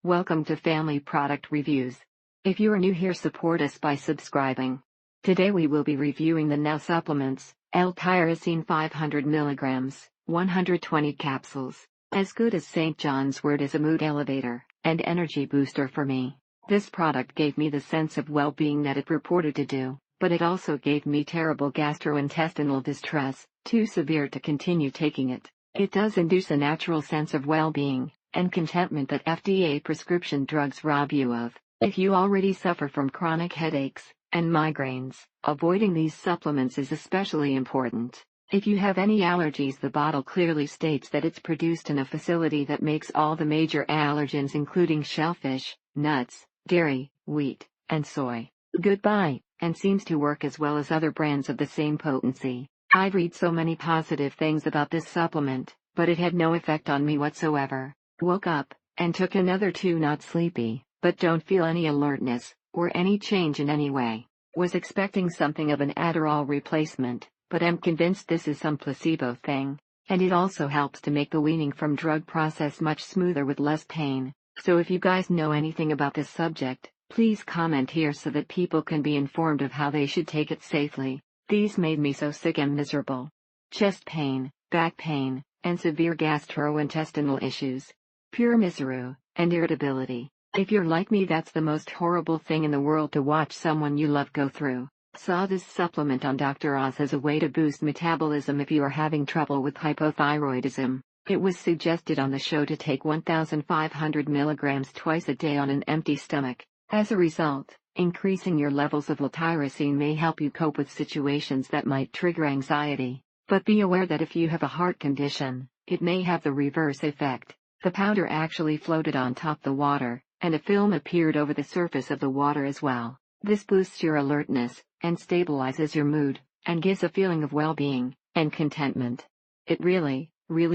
Welcome to Family Product Reviews. If you are new here, support us by subscribing. Today we will be reviewing the now supplements, L-Tyrosine 500 mg, 120 capsules. As good as St. John's wort as a mood elevator and energy booster for me. This product gave me the sense of well-being that it purported to do, but it also gave me terrible gastrointestinal distress, too severe to continue taking it. It does induce a natural sense of well-being and contentment that FDA prescription drugs rob you of. If you already suffer from chronic headaches and migraines, avoiding these supplements is especially important. If you have any allergies, the bottle clearly states that it's produced in a facility that makes all the major allergens including shellfish, nuts, dairy, wheat, and soy. Goodbye, and seems to work as well as other brands of the same potency. I've read so many positive things about this supplement, but it had no effect on me whatsoever. Woke up, and took another 2, not sleepy, but don't feel any alertness, or any change in any way. Was expecting something of an Adderall replacement, but am convinced this is some placebo thing. And it also helps to make the weaning from drug process much smoother with less pain. So if you guys know anything about this subject, please comment here so that people can be informed of how they should take it safely. These made me so sick and miserable. Chest pain, back pain, and severe gastrointestinal issues. Pure misery and irritability. If you're like me, that's the most horrible thing in the world to watch someone you love go through. Saw this supplement on Dr. Oz as a way to boost metabolism if you are having trouble with hypothyroidism. It was suggested on the show to take 1,500 mg twice a day on an empty stomach. As a result, increasing your levels of L-Tyrosine may help you cope with situations that might trigger anxiety. But be aware that if you have a heart condition, it may have the reverse effect. The powder actually floated on top the water, and a film appeared over the surface of the water as well. This boosts your alertness, and stabilizes your mood, and gives a feeling of well-being and contentment. It really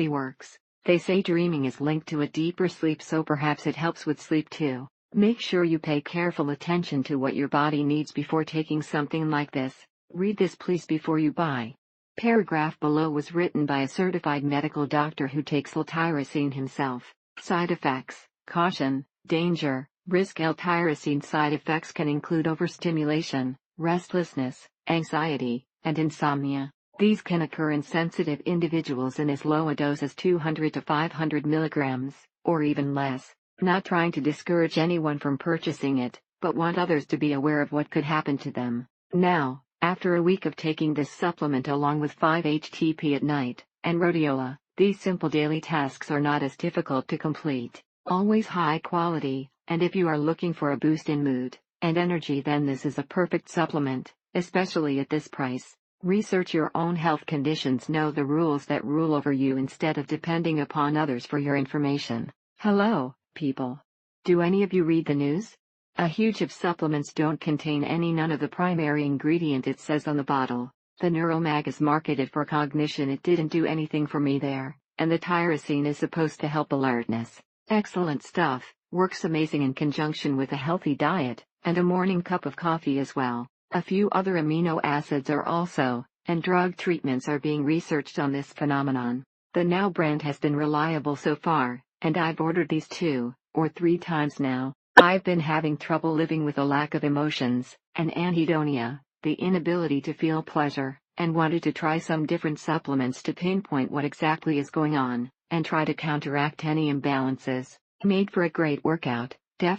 works. They say dreaming is linked to a deeper sleep, so perhaps it helps with sleep too. Make sure you pay careful attention to what your body needs before taking something like this. Read this please before you buy. Paragraph below was written by a certified medical doctor who takes L-Tyrosine himself. Side effects, caution, danger, risk. L-Tyrosine side effects can include overstimulation, restlessness, anxiety, and insomnia. These can occur in sensitive individuals in as low a dose as 200 to 500 mg, or even less. Not trying to discourage anyone from purchasing it, but want others to be aware of what could happen to them. Now, after a week of taking this supplement along with 5-HTP at night, and rhodiola, these simple daily tasks are not as difficult to complete. Always high quality, and if you are looking for a boost in mood and energy, then this is a perfect supplement, especially at this price. Research your own health conditions, know the rules that rule over you instead of depending upon others for your information. Hello, people. Do any of you read the news? A huge of supplements don't contain none of the primary ingredient it says on the bottle. The Neuromag is marketed for cognition. It didn't do anything for me there, and the tyrosine is supposed to help alertness. Excellent stuff, works amazing in conjunction with a healthy diet, and a morning cup of coffee as well. A few other amino acids are also, and drug treatments are being researched on this phenomenon. The Now brand has been reliable so far, and I've ordered these 2 or 3 times now. I've been having trouble living with a lack of emotions, and anhedonia, the inability to feel pleasure, and wanted to try some different supplements to pinpoint what exactly is going on, and try to counteract any imbalances. Made for a great workout.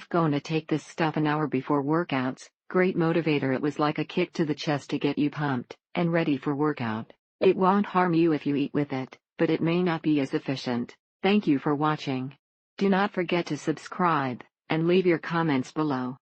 Gonna take this stuff an hour before workouts. Great motivator. It was like a kick to the chest to get you pumped and ready for workout. It won't harm you if you eat with it, but it may not be as efficient. Thank you for watching. Do not forget to subscribe and leave your comments below.